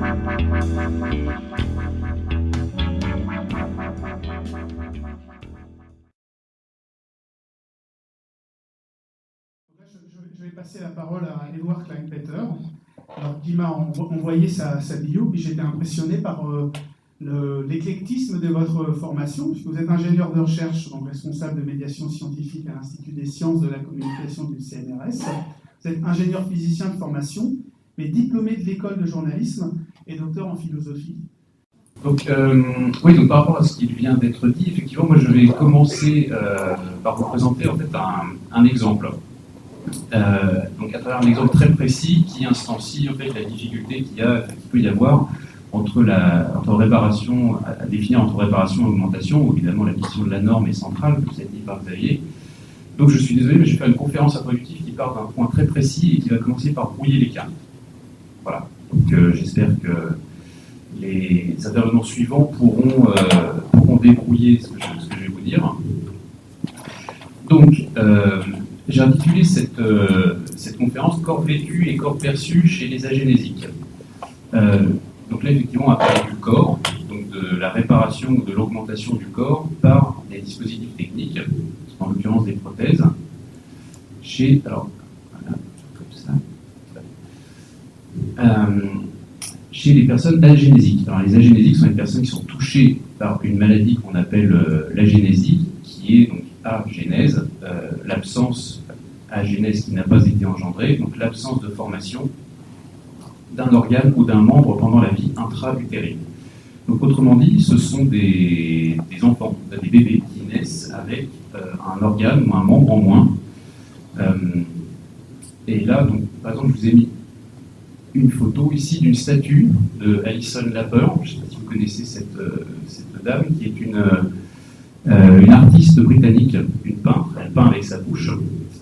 Je vais passer la parole à Edouard Kleinpeter. Alors, Guy m'a envoyé sa bio, puis j'étais impressionné par l'éclectisme de votre formation, puisque vous êtes ingénieur de recherche, donc responsable de médiation scientifique à l'Institut des sciences de la communication du CNRS. Vous êtes ingénieur physicien de formation, mais diplômé de l'école de journalisme et docteur en philosophie. Donc, oui, donc par rapport à ce qui vient d'être dit, effectivement, moi je vais commencer par vous présenter en fait un exemple. Donc à travers un exemple très précis qui instancie en fait la difficulté qu'il peut y avoir entre réparation, à définir entre réparation et augmentation, où évidemment la question de la norme est centrale, que vous avez dit par Xavier. Donc je suis désolé, mais je vais faire une conférence introductive qui part d'un point très précis et qui va commencer par brouiller les cartes. Voilà, donc j'espère que les intervenants suivants pourront débrouiller ce que je vais vous dire. Donc, j'ai intitulé cette conférence « Corps vêtu et corps perçu chez les agénésiques ». Donc là, effectivement, on va parler du corps, donc de la réparation ou de l'augmentation du corps par des dispositifs techniques, en l'occurrence des prothèses, alors, voilà, comme ça. Chez les personnes agénésiques. Alors, les agénésiques sont les personnes qui sont touchées par une maladie qu'on appelle l'agénésie, qui est donc agénèse, l'absence agénèse qui n'a pas été engendrée, donc l'absence de formation d'un organe ou d'un membre pendant la vie intra-utérine. Donc autrement dit, ce sont des enfants, des bébés qui naissent avec un organe ou un membre en moins. Et là, donc, par exemple, je vous ai mis une photo ici d'une statue de Alison Lapper. Je ne sais pas si vous connaissez cette dame, qui est une artiste britannique, une peintre. Elle peint avec sa bouche.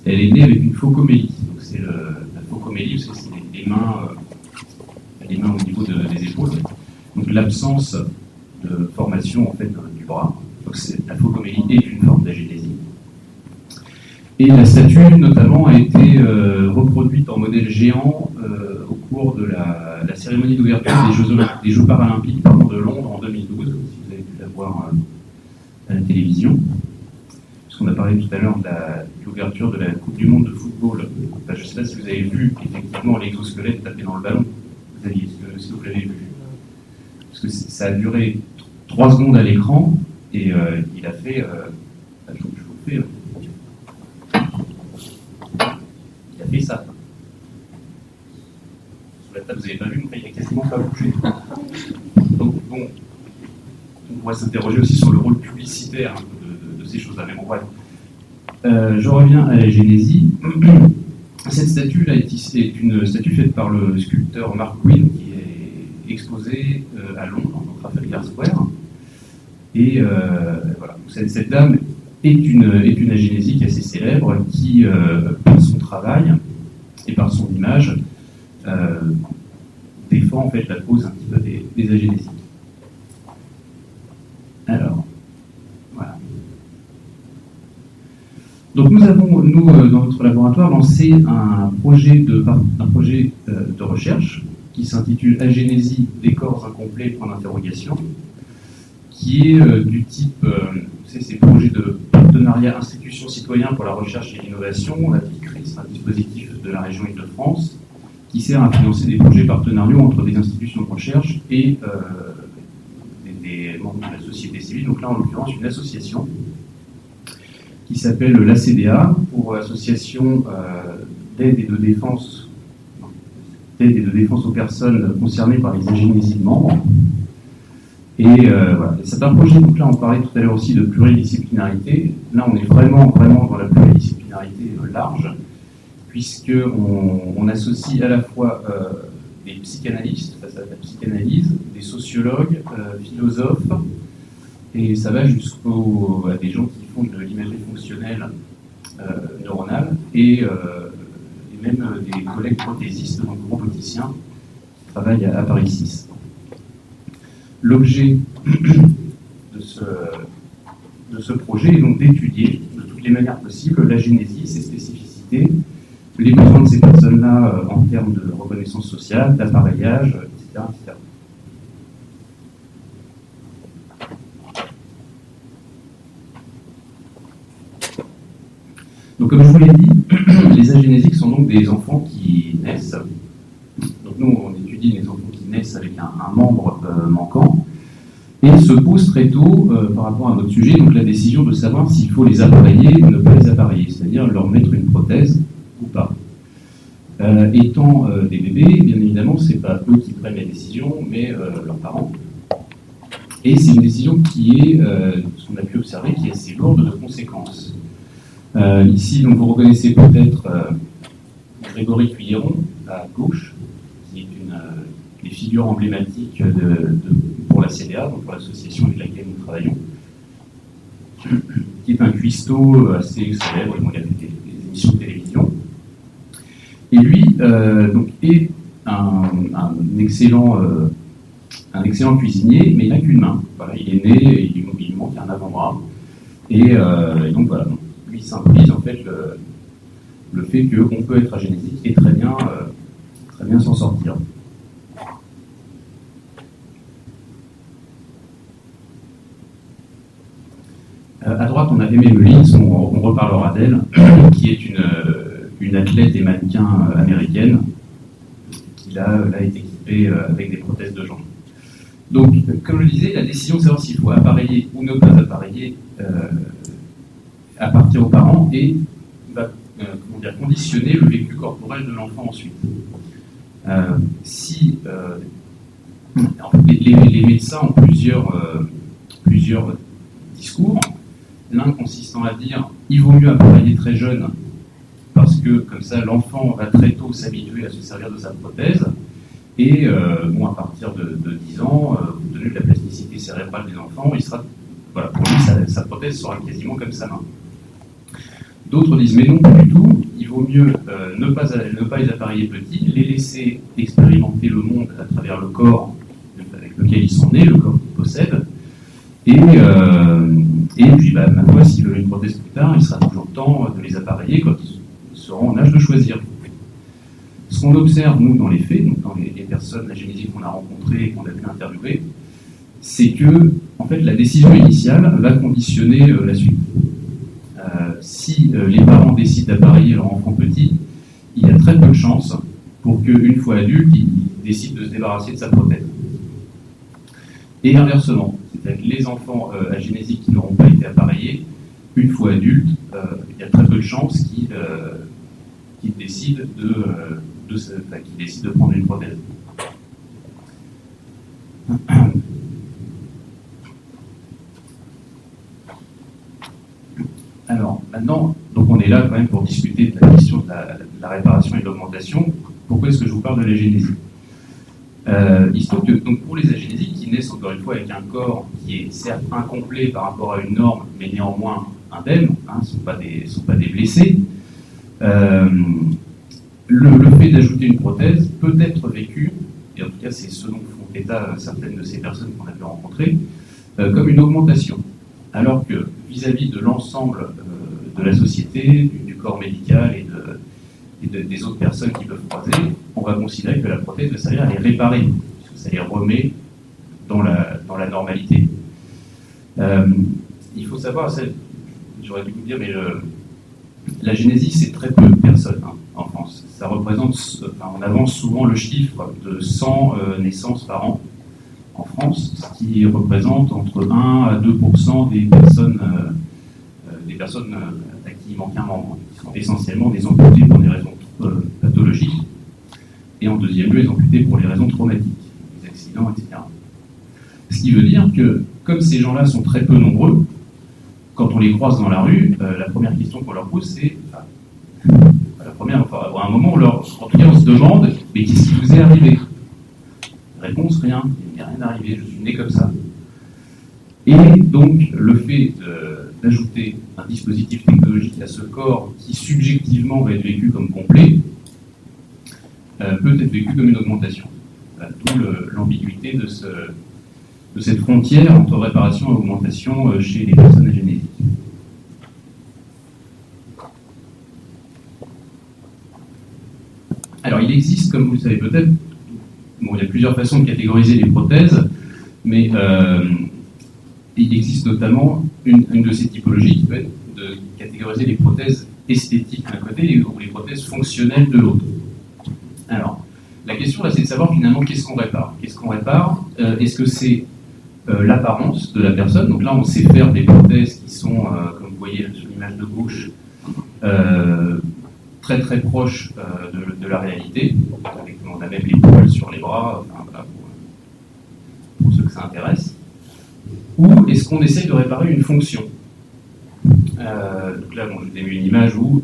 Elle est née avec une phocomélie. Donc c'est la phocomélie, parce que c'est les mains au niveau des épaules. Donc l'absence de formation en fait du bras. Donc la phocomélie est une forme d'agénésie. Et la statue, notamment, a été reproduite en modèle géant au cours de la cérémonie d'ouverture des Jeux paralympiques de Londres en 2012, si vous avez pu la voir à la télévision. Puisqu'on a parlé tout à l'heure de l'ouverture de la Coupe du Monde de football. Enfin, je ne sais pas si vous avez vu effectivement l'exosquelette taper dans le ballon. Est-ce que vous l'avez vu? Parce que ça a duré 3 secondes à l'écran et il a fait. Je vous le fais. Il a fait ça. Sur la table, vous n'avez pas vu, mais il n'a quasiment pas bougé. Donc, bon, on pourrait s'interroger aussi sur le rôle publicitaire de ces choses-là. Mais bon, bref. Je reviens à la génésie. Cette statue-là est une statue faite par le sculpteur Mark Quinn, qui est exposée à Londres, au Trafalgar Square. Et voilà. Cette dame est une agénésique assez célèbre qui, par son travail et par son image, défend en fait la cause un petit peu des agénésiques. Alors, voilà. Donc nous avons, dans notre laboratoire, lancé un projet de recherche qui s'intitule « Agénésie des corps incomplets », qui est du type, ces projets de partenariat institutions citoyens pour la recherche et l'innovation, la PICRI, c'est un dispositif de la région Île-de-France, qui sert à financer des projets partenariaux entre des institutions de recherche et des membres de la société civile. Donc là, en l'occurrence, une association qui s'appelle l'ACDA, pour Association d'aide et de défense aux personnes concernées par les agénésies de membres. Et voilà. C'est un projet, donc là on parlait tout à l'heure aussi de pluridisciplinarité. Là on est vraiment dans la pluridisciplinarité large, puisqu'on associe à la fois des psychanalystes face à la psychanalyse, des sociologues, philosophes, et ça va à des gens qui font de l'imagerie fonctionnelle neuronale, et même des collègues prothésistes, donc roboticiens, qui travaillent à Paris 6. L'objet de ce projet est donc d'étudier de toutes les manières possibles la génésie, ses spécificités, les besoins de ces personnes-là en termes de reconnaissance sociale, d'appareillage, etc., etc. Donc comme je vous l'ai dit, les agénésiques sont donc des enfants qui naissent. Donc nous, on étudie les enfants qui naissent avec un membre manquant. Et se pose très tôt, par rapport à notre sujet, donc la décision de savoir s'il faut les appareiller ou ne pas les appareiller, c'est-à-dire leur mettre une prothèse ou pas. Étant des bébés, bien évidemment, ce n'est pas eux qui prennent la décision, mais leurs parents. Et c'est une décision qui est, ce qu'on a pu observer, qui est assez lourde de conséquences. Ici, donc, vous reconnaissez peut-être Grégory Cuilleron, à gauche, qui est une des figures emblématiques pour la CDA, donc pour l'association avec laquelle nous travaillons, qui est un cuistot assez célèbre, il a fait des émissions de télévision. Et lui donc, est un excellent cuisinier, mais il n'a qu'une main. Voilà, il est né, et il lui manque un avant-bras. Et donc voilà, lui symbolise en fait le fait qu'on peut être agénésique et très bien s'en sortir. À droite, on a Aimée Meulens, on reparlera d'elle, qui est une athlète et mannequin américaine qui là est équipée avec des prothèses de jambes. Donc, comme je le disais, la décision de savoir s'il faut appareiller ou ne pas appareiller appartient aux parents et va conditionner le vécu corporel de l'enfant ensuite. En fait, les médecins ont plusieurs discours. L'un consistant à dire il vaut mieux appareiller très jeune parce que comme ça l'enfant va très tôt s'habituer à se servir de sa prothèse et à partir de 10 ans, compte tenu de la plasticité cérébrale des enfants, il sera, voilà, pour lui sa prothèse sera quasiment comme sa main. D'autres disent mais non, pas du tout, il vaut mieux ne pas les appareiller petits, les laisser expérimenter le monde à travers le corps avec lequel ils sont nés, le corps qu'ils possèdent. Et puis, ma foi, s'ils veulent une prothèse plus tard, il sera toujours temps de les appareiller quand ils seront en âge de choisir. Ce qu'on observe, nous, dans les faits, donc dans les personnes agénésiques qu'on a rencontrées et qu'on a pu interviewer, c'est que, en fait, la décision initiale va conditionner la suite. Si les parents décident d'appareiller leur enfant petit, il y a très peu de chances pour qu'une fois adulte, il décide de se débarrasser de sa prothèse. Et inversement, c'est-à-dire que les enfants agénésiques qui n'auront pas été appareillés, une fois adultes, il y a très peu de chances qu'ils décident de prendre une prothèse. Alors, maintenant, donc on est là quand même pour discuter de la question de la réparation et de l'augmentation. Pourquoi est-ce que je vous parle de l'agénésie ? Il se trouve que donc, pour les agénésiques qui naissent encore une fois avec un corps qui est certes incomplet par rapport à une norme, mais néanmoins indemne, ne sont pas des blessés, le fait d'ajouter une prothèse peut être vécu, et en tout cas c'est ce dont font état certaines de ces personnes qu'on a pu rencontrer, comme une augmentation. Alors que vis-à-vis de l'ensemble de la société, du corps médical et des autres personnes qui peuvent croiser, on va considérer que la prothèse va servir à les réparer, puisque ça les remet dans la normalité. Il faut savoir, j'aurais dû vous dire, mais l'agénésie, c'est très peu de personnes en France. Ça représente, on avance souvent le chiffre de 100 naissances par an en France, ce qui représente entre 1 à 2% des personnes à qui il manque un membre, qui sont essentiellement des amputés pour des raisons pathologiques, et en deuxième lieu, les amputés pour les raisons traumatiques, les accidents, etc. Ce qui veut dire que, comme ces gens-là sont très peu nombreux, quand on les croise dans la rue, la première question qu'on leur pose, c'est... à un moment, en tout cas, on se demande, mais qu'est-ce qui vous est arrivé ? Réponse, rien. Il n'y a rien arrivé, je suis né comme ça. Et donc, le fait d'ajouter un dispositif technologique à ce corps qui, subjectivement, va être vécu comme complet, peut être vécu comme une augmentation. D'où l'ambiguïté de cette frontière entre réparation et augmentation chez les personnes agénésiques. Alors, il existe, comme vous le savez peut-être, il y a plusieurs façons de catégoriser les prothèses, mais il existe notamment une de ces typologies qui peut être de catégoriser les prothèses esthétiques d'un côté ou les prothèses fonctionnelles de l'autre. Alors, la question là, c'est de savoir finalement qu'est-ce qu'on répare. Qu'est-ce qu'on répare? Est-ce que c'est l'apparence de la personne? Donc là, on sait faire des prothèses qui sont, comme vous voyez sur l'image de gauche, très très proches de la réalité. On a même les poils sur les bras, enfin, voilà, pour ceux que ça intéresse. Ou est-ce qu'on essaye de réparer une fonction? Donc là, bon, je vous ai mis une image où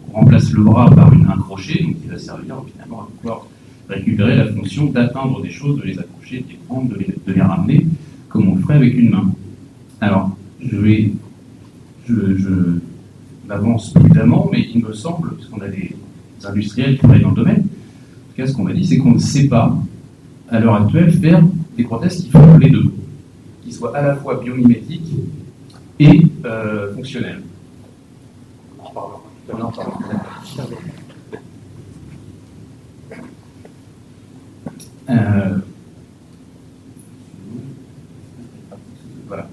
on remplace le bras par un crochet, donc qui va servir finalement à pouvoir récupérer la fonction d'atteindre des choses, de les accrocher, de les prendre, de les ramener, comme on le ferait avec une main. Alors, je m'avance prudemment, mais il me semble, puisqu'on a des industriels qui travaillent dans le domaine, en tout cas, ce qu'on m'a dit, c'est qu'on ne sait pas, à l'heure actuelle, faire des prothèses qui font les deux, qui soient à la fois biomimétiques et fonctionnelles. Voilà.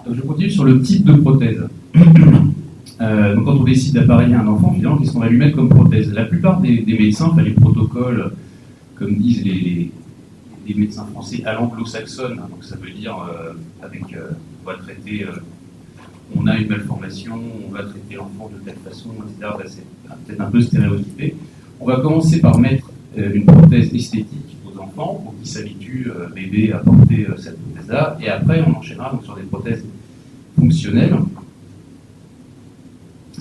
Donc je continue sur le type de prothèse. Donc quand on décide d'appareiller un enfant, finalement, qu'est-ce qu'on va lui mettre comme prothèse? La plupart des médecins, enfin, les protocoles, comme disent les médecins français à l'anglo-saxonne, hein, donc ça veut dire on va traiter, on a une malformation, on va traiter l'enfant de telle façon, etc. C'est peut-être un peu stéréotypé. On va commencer par mettre une prothèse esthétique aux enfants pour qu'ils s'habituent, bébé, à porter cette prothèse-là, et après on enchaînera donc sur des prothèses fonctionnelles.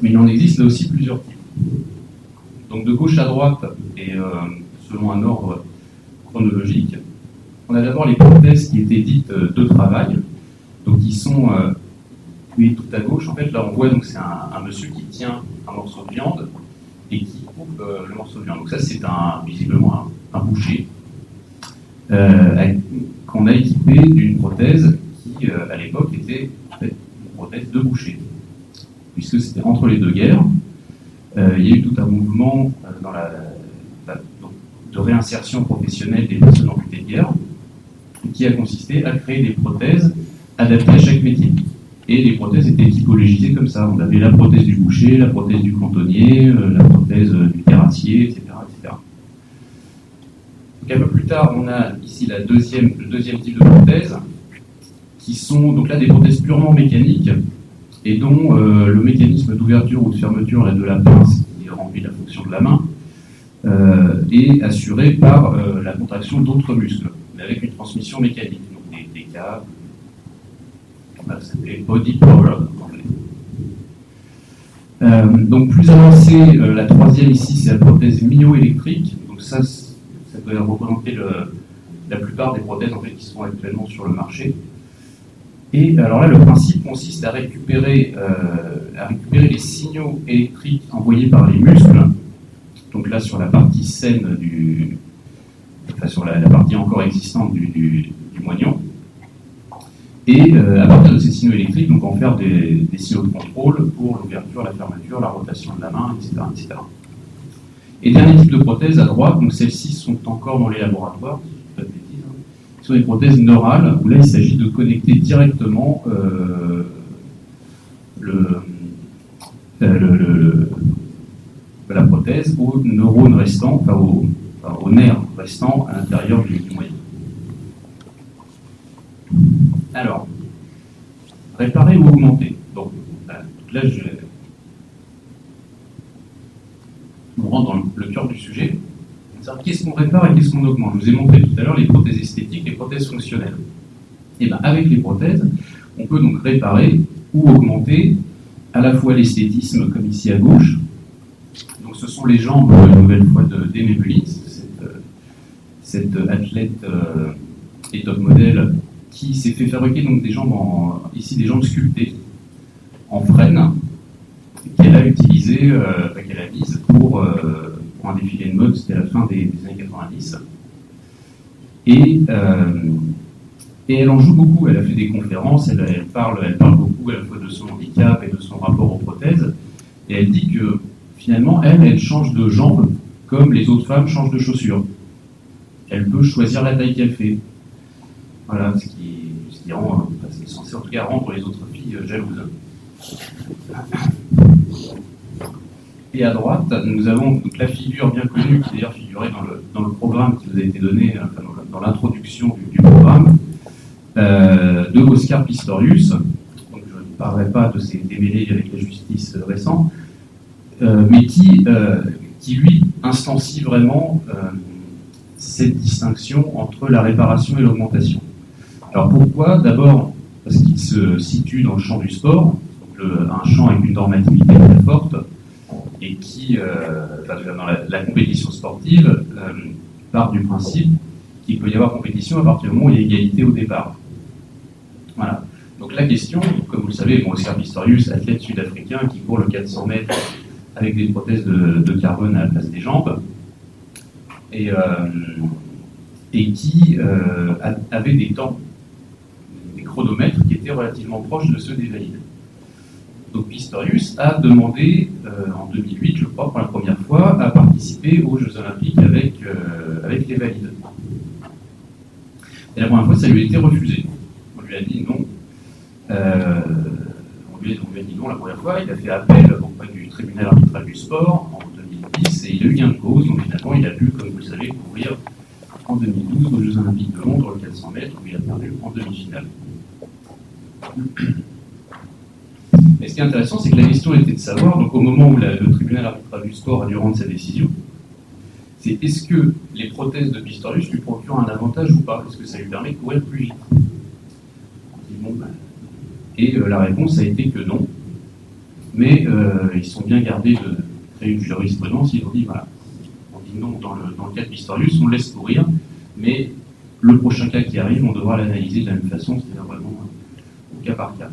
Mais il en existe là aussi plusieurs types. Donc de gauche à droite, et selon un ordre chronologique, on a d'abord les prothèses qui étaient dites de travail, donc qui sont oui, tout à gauche. En fait, là on voit donc c'est un monsieur qui tient un morceau de viande et qui coupe le morceau de viande. Donc ça c'est visiblement un boucher qu'on a équipé d'une prothèse qui à l'époque était en fait une prothèse de boucher, puisque c'était entre les deux guerres. Il y a eu tout un mouvement de réinsertion professionnelle des personnes amputées de guerre, qui a consisté à créer des prothèses adaptées à chaque métier. Et les prothèses étaient typologisées comme ça. On avait la prothèse du boucher, la prothèse du cantonnier, la prothèse du terrassier, etc., etc. Donc un peu plus tard, on a ici le deuxième type de prothèse, qui sont donc là des prothèses purement mécaniques, et dont le mécanisme d'ouverture ou de fermeture de la pince, qui remplit la fonction de la main, est assuré par la contraction d'autres muscles, mais avec une transmission mécanique, donc des câbles. Ça s'appelle body power en anglais. Donc plus avancé, la troisième ici, c'est la prothèse myoélectrique. Donc ça doit représenter la plupart des prothèses en fait, qui sont actuellement sur le marché. Et alors là, le principe consiste à récupérer les signaux électriques envoyés par les muscles. Donc là, sur la partie saine sur la partie encore existante du moignon. Et à partir de ces signaux électriques, donc en faire des signaux de contrôle pour l'ouverture, la fermeture, la rotation de la main, etc., etc. Et dernier type de prothèse à droite, donc celles-ci sont encore dans les laboratoires, si je ne dis pas de bêtises, hein, qui sont des prothèses neurales, où là il s'agit de connecter directement la prothèse aux neurones restants, aux nerfs restants à l'intérieur du moyen. Alors, réparer ou augmenter. Donc là, on rentre dans le cœur du sujet. Qu'est-ce qu'on répare et qu'est-ce qu'on augmente? Je vous ai montré tout à l'heure les prothèses esthétiques et les prothèses fonctionnelles. Et bien, avec les prothèses, on peut donc réparer ou augmenter à la fois l'esthétisme, comme ici à gauche. Donc, ce sont les jambes, une nouvelle fois, d'Aimé Belitz, cette athlète et top modèle qui s'est fait fabriquer donc des jambes ici des jambes sculptées en frêne qu'elle a utilisé, qu'elle a mise pour un défilé de mode, c'était à la fin des années 90. Et elle en joue beaucoup, elle a fait des conférences, elle parle beaucoup à la fois de son handicap et de son rapport aux prothèses, et elle dit que finalement, elle change de jambes comme les autres femmes changent de chaussures. Elle peut choisir la taille qu'elle fait. Voilà, ce qui rend, c'est censé en tout cas rendre les autres filles jalouses. Et à droite, nous avons donc la figure bien connue, qui d'ailleurs figurait dans le programme qui vous a été donné, enfin, dans l'introduction du programme, de Oscar Pistorius. Donc je ne parlerai pas de ses démêlés avec la justice récente, mais qui lui instancie vraiment cette distinction entre la réparation et l'augmentation. Alors pourquoi? D'abord parce qu'il se situe dans le champ du sport, donc un champ avec une normativité très forte, et qui, dans la compétition sportive, part du principe qu'il peut y avoir compétition à partir du moment où il y a égalité au départ. Voilà. Donc la question, comme vous le savez, Oscar Pistorius, athlète sud-africain qui court le 400 mètres avec des prothèses de carbone à la place des jambes, et qui avait des temps, des chronomètres qui étaient relativement proches de ceux des valides. Donc Pistorius a demandé, en 2008, je crois, pour la première fois, à participer aux Jeux Olympiques avec les valides. Et la première fois, ça lui a été refusé. On lui a dit non. On lui a dit non la première fois. Il a fait appel auprès du tribunal arbitral du sport en 2010 et il a eu gain de cause. Donc finalement, il a pu, comme vous le savez, courir en 2012 aux Jeux Olympiques de Londres, le 400 mètres, où il a perdu en demi-finale. Et ce qui est intéressant, c'est que la question était de savoir, donc au moment où le tribunal arbitral du sport a dû rendre sa décision, c'est est-ce que les prothèses de Pistorius lui procurent un avantage ou pas? Est-ce que ça lui permet de courir plus vite? Et la réponse a été que non. Mais ils sont bien gardés de créer une jurisprudence. Ils ont dit voilà, on dit non dans le cas de Pistorius, on le laisse courir, mais le prochain cas qui arrive, on devra l'analyser de la même façon, c'est-à-dire vraiment au cas par cas.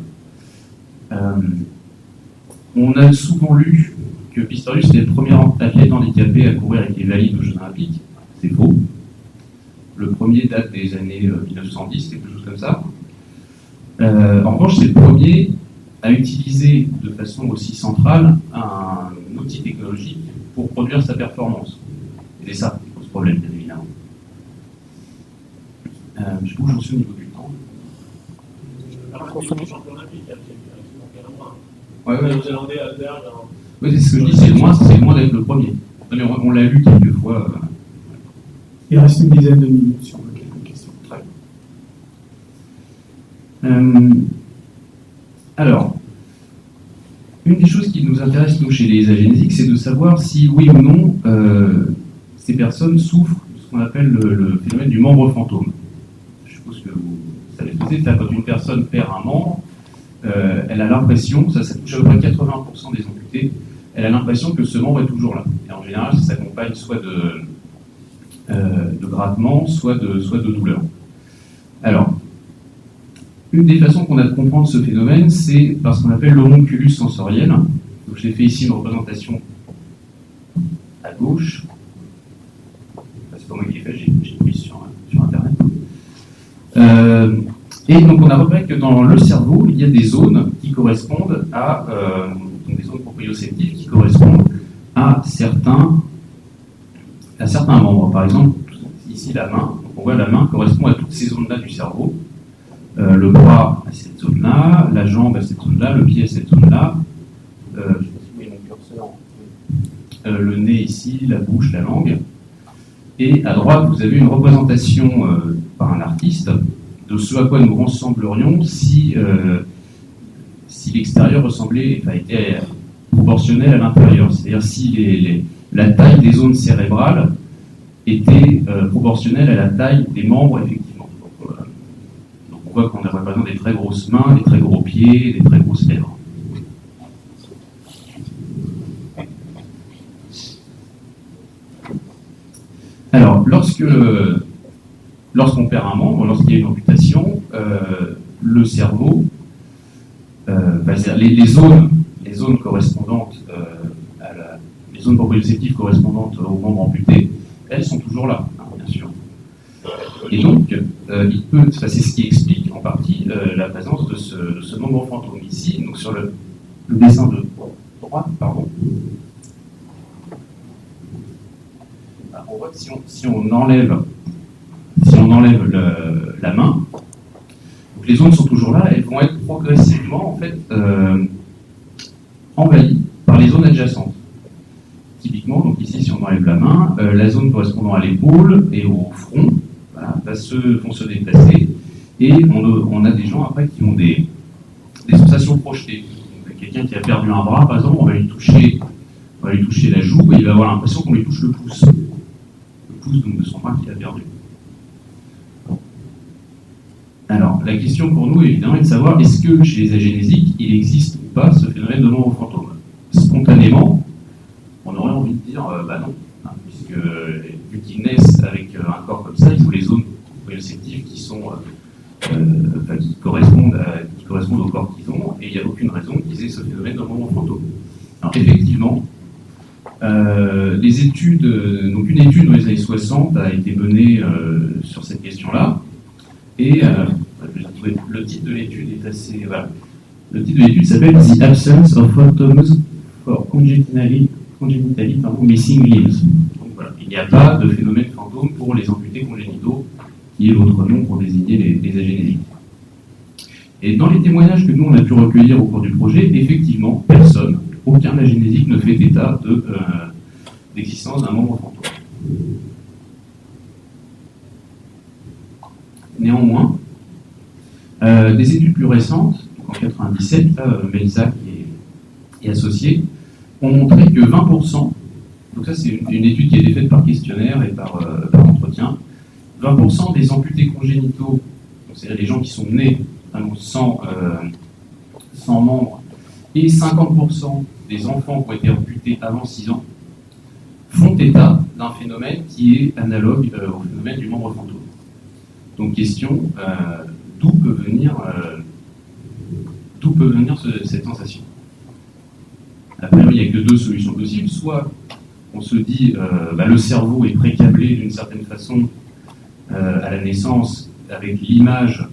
On a souvent lu que Pistorius était le premier athlète handicapé à courir avec les valides aux Jeux Olympiques. C'est faux. Le premier date des années 1910, quelque chose comme ça. En revanche, c'est le premier à utiliser de façon aussi centrale un outil technologique pour produire sa performance. Et c'est ça qui pose problème, bien évidemment. Je sais pas où j'en suis au niveau du temps. Oui, c'est ce que je dis, c'est loin d'être le premier. On l'a lu quelques fois. Il reste une dizaine de minutes sur quelques questions. Très bien. Alors, une des choses qui nous intéresse, nous, chez les agénésiques, c'est de savoir si, oui ou non, ces personnes souffrent de ce qu'on appelle le phénomène du membre fantôme. Je suppose que vous savez ce que c'est. Quand une personne perd un membre, elle a l'impression, ça touche à peu près 80% des amputés, elle a l'impression que ce membre est toujours là. Et en général, ça s'accompagne soit de grattement, soit de douleur. Alors, une des façons qu'on a de comprendre ce phénomène, c'est par ce qu'on appelle l'homonculus sensoriel. Donc, j'ai fait ici une représentation à gauche. C'est pas moi qui l'ai fait, j'ai pris sur Internet. Et donc on a repéré que dans le cerveau, il y a des zones qui correspondent à des zones proprioceptives qui correspondent à certains membres. Par exemple, ici la main, donc on voit la main correspond à toutes ces zones-là du cerveau. Le bras à cette zone-là, la jambe à cette zone-là, le pied à cette zone-là. Je ne sais pas si vous voyez mon curseur. Le nez ici, la bouche, la langue. Et à droite, vous avez une représentation par un artiste de ce à quoi nous ressemblerions si l'extérieur était proportionnel à l'intérieur. C'est-à-dire si la taille des zones cérébrales était proportionnelle à la taille des membres, effectivement. Donc on voit qu'on a par exemple des très grosses mains, des très gros pieds, des très grosses lèvres. Alors, lorsqu'on perd un membre, lorsqu'il y a une amputation, le cerveau, les zones correspondantes les zones proprioceptives correspondantes aux membres amputés, elles sont toujours là, bien sûr. Et donc, c'est ce qui explique en partie la présence de ce membre fantôme ici, donc sur le dessin de droite, pardon. On voit que si on enlève la main, donc les zones sont toujours là, elles vont être progressivement en fait envahie par les zones adjacentes. Typiquement, donc ici, si on enlève la main, la zone correspondant à l'épaule et au front voilà, vont se déplacer, et on a des gens après qui ont des sensations projetées. Quelqu'un qui a perdu un bras, par exemple, on va lui toucher la joue, et il va avoir l'impression qu'on lui touche le pouce donc, de son bras qu'il a perdu. Alors, la question pour nous, évidemment, est de savoir est-ce que chez les agénésiques, il existe ou pas ce phénomène de membre fantôme. Spontanément, on aurait envie de dire bah non, hein, puisque vu qu'ils naissent avec un corps comme ça, ils ont les zones proprioceptives qui sont qui correspondent au corps qu'ils ont, et il n'y a aucune raison qu'ils aient ce phénomène de membre fantôme. Alors effectivement, les études, donc une étude dans les années 60 a été menée sur cette question-là, et le titre de l'étude est assez... Voilà. Le titre de l'étude s'appelle « The Absence of Phantoms for Congenitally Missing Limbs ». Donc voilà, il n'y a pas de phénomène fantôme pour les amputés congénitaux, qui est l'autre nom pour désigner les agénésiques. Et dans les témoignages que nous on a pu recueillir au cours du projet, effectivement, aucun agénésique ne fait état d'existence d'un membre fantôme. Néanmoins, des études plus récentes, en 1997, Melzac et associés, ont montré que 20%, donc ça c'est une étude qui a été faite par questionnaire et par entretien, 20% des amputés congénitaux, c'est-à-dire les gens qui sont nés sans membres, et 50% des enfants qui ont été amputés avant 6 ans, font état d'un phénomène qui est analogue au phénomène du membre fantôme. Donc question, d'où peut venir cette sensation? Après, il n'y a que 2 solutions possibles. Soit on se dit le cerveau est pré-câblé d'une certaine façon à la naissance avec l'image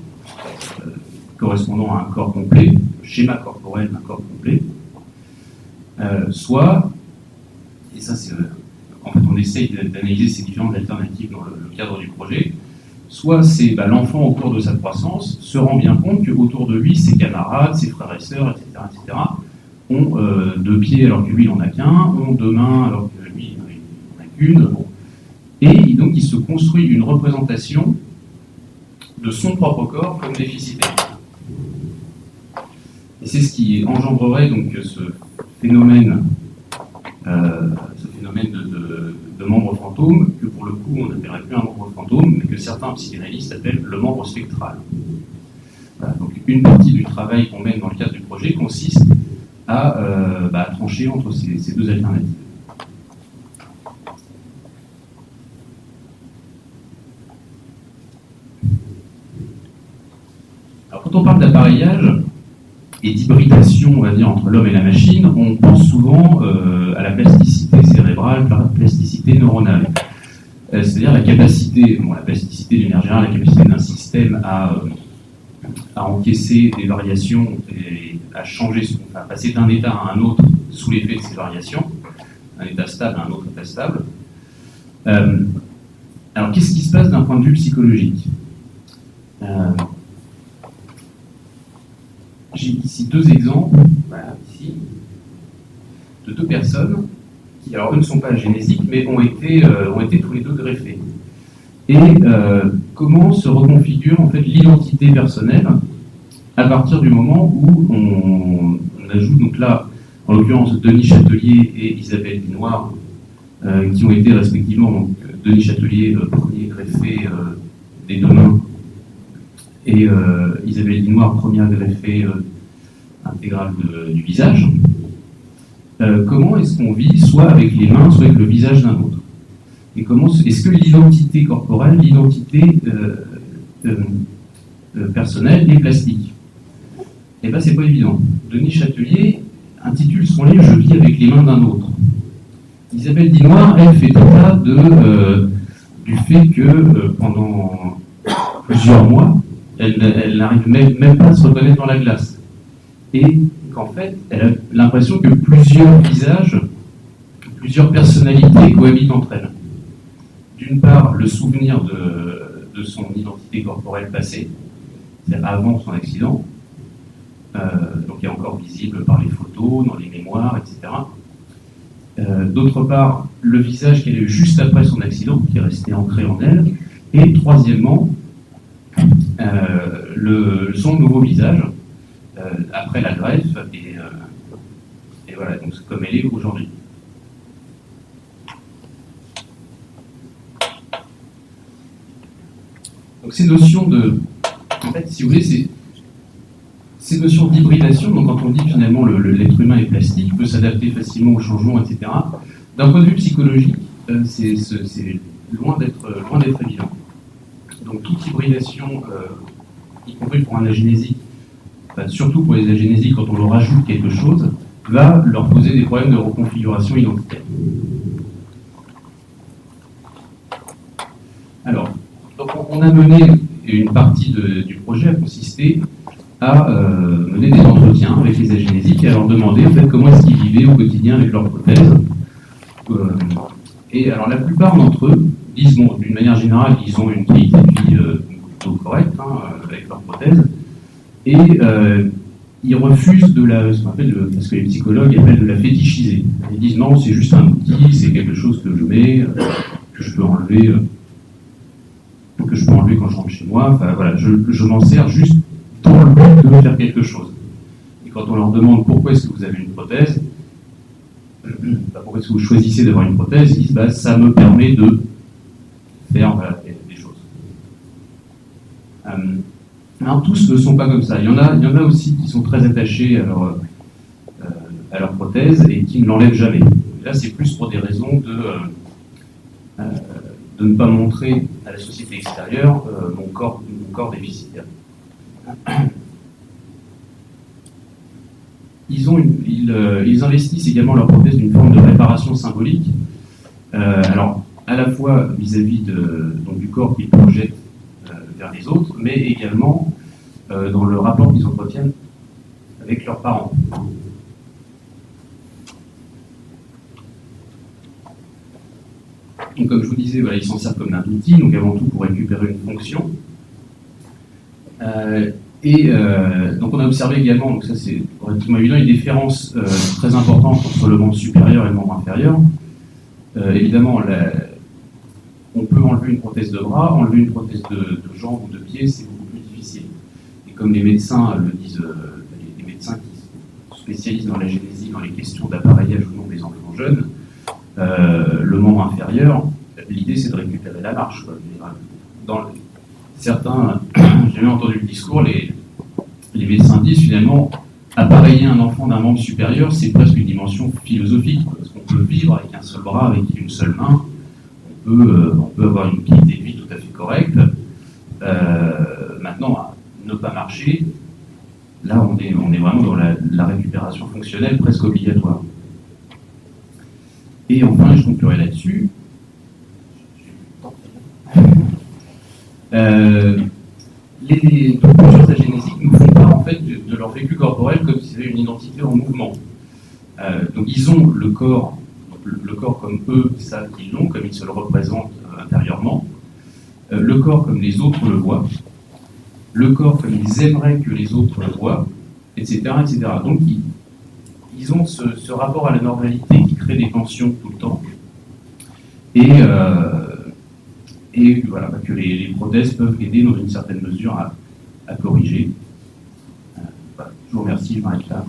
correspondant à un corps complet, le schéma corporel d'un corps complet. Soit, et ça c'est en fait on essaye d'analyser ces différentes alternatives dans le cadre du projet, soit c'est l'enfant au cours de sa croissance se rend bien compte qu'autour de lui, ses camarades, ses frères et sœurs, etc. ont 2 pieds alors que lui il n'en a qu'un, ont 2 mains alors que lui il n'en a qu'une. Bon. Et donc il se construit une représentation de son propre corps comme déficitaire. Et c'est ce qui engendrerait donc ce phénomène de membre fantôme, que pour le coup on n'appellerait plus un membre fantôme, mais que certains psychanalystes appellent le membre spectral. Voilà, donc une partie du travail qu'on mène dans le cadre du projet consiste à trancher entre ces 2 alternatives. Alors quand on parle d'appareillage et d'hybridation, on va dire, entre l'homme et la machine, on pense souvent à la plasticité cérébrale, la plasticité neuronale. C'est-à-dire la capacité, la plasticité d'une manière générale, la capacité d'un système à encaisser des variations et à passer d'un état à un autre sous l'effet de ces variations, un état stable à un autre état stable. Alors qu'est-ce qui se passe d'un point de vue psychologique? J'ai ici 2 exemples, ici, de 2 personnes qui, alors eux ne sont pas agénésiques, mais ont été tous les 2 greffés. Et comment se reconfigure en fait l'identité personnelle à partir du moment où on ajoute, donc là, en l'occurrence, Denis Châtelier et Isabelle Dinoir, qui ont été respectivement, donc, Denis Châtelier, premier greffé des 2 mains, et Isabelle Dinoir, première greffée intégrale du visage. Comment est-ce qu'on vit soit avec les mains, soit avec le visage d'un autre? Et comment est-ce que l'identité corporelle, l'identité personnelle est plastique? Eh bien, c'est pas évident. Denis Châtelier intitule son livre « Je vis avec les mains d'un autre ». Isabelle Dinoir, elle, fait état du fait que pendant plusieurs mois, elle n'arrive même pas à se reconnaître dans la glace. Et qu'en fait, elle a l'impression que plusieurs visages, plusieurs personnalités cohabitent entre elles. D'une part, le souvenir de son identité corporelle passée, c'est-à-dire avant son accident. Donc qui est encore visible par les photos, dans les mémoires, etc. D'autre part, le visage qu'elle a eu juste après son accident, qui est resté ancré en elle. Et troisièmement, son nouveau visage, après la greffe, et voilà, donc comme elle est aujourd'hui. Donc ces notions de... En fait, si vous voulez, ces notions d'hybridation, donc quand on dit finalement l'être humain est plastique, peut s'adapter facilement aux changements, etc., d'un point de vue psychologique, c'est loin d'être évident. Donc toute hybridation, y compris pour un agénésique, surtout pour les agénésiques, quand on leur ajoute quelque chose, va leur poser des problèmes de reconfiguration identitaire. Alors, donc on a mené une partie du projet a consisté à mener des entretiens avec les agénésiques et à leur demander en fait, comment est-ce qu'ils vivaient au quotidien avec leurs prothèses. Et alors la plupart d'entre eux disent, bon, d'une manière générale, ils ont une qualité de vie plutôt correcte avec leurs prothèses, et ils refusent ce qu'on appelle, parce que les psychologues appellent de la fétichiser. Ils disent non, c'est juste un outil, c'est quelque chose que je mets, que je peux enlever quand je rentre chez moi. Enfin voilà, je m'en sers juste dans le but de faire quelque chose. Et quand on leur demande pourquoi est-ce que vous avez une prothèse, pourquoi est-ce que vous choisissez d'avoir une prothèse, ils disent ça me permet de faire des choses. Alors tous ne sont pas comme ça. Il y en a aussi qui sont très attachés à leur prothèse et qui ne l'enlèvent jamais. Et là, c'est plus pour des raisons de ne pas montrer à la société extérieure mon corps déficitaire. Ils investissent également leur prothèse d'une forme de réparation symbolique, alors à la fois vis-à-vis du corps qu'ils projettent vers les autres, mais également dans le rapport qu'ils entretiennent avec leurs parents. Donc, comme je vous disais, voilà, ils s'en servent comme d'un outil, donc avant tout pour récupérer une fonction. Donc on a observé également, donc ça c'est relativement évident, une différence très importante entre le membre supérieur et le membre inférieur. Évidemment, on peut enlever une prothèse de bras, enlever une prothèse de jambe ou de pied, c'est beaucoup plus difficile. Et comme les médecins le disent, les médecins qui se spécialisent dans la génésie, dans les questions d'appareillage ou non des enfants jeunes, le membre inférieur, l'idée c'est de récupérer la marche. Certains, j'ai même entendu le discours, les médecins disent finalement, appareiller un enfant d'un membre supérieur, c'est presque une dimension philosophique, parce qu'on peut vivre avec un seul bras, avec une seule main, on peut avoir une qualité de vie tout à fait correcte. Maintenant, ne pas marcher, là on est vraiment dans la récupération fonctionnelle presque obligatoire. Et enfin, je conclurai là-dessus. Plusieurs agénésiques nous font part en fait de leur vécu corporel comme s'ils avaient une identité en mouvement. Donc ils ont le corps comme eux savent qu'ils l'ont, comme ils se le représentent intérieurement, le corps comme les autres le voient, le corps comme ils aimeraient que les autres le voient, etc. etc. Donc ils ont ce rapport à la normalité qui crée des tensions tout le temps. Et voilà, que les prothèses peuvent aider dans une certaine mesure à corriger. Voilà. Je vous remercie, je m'arrête là.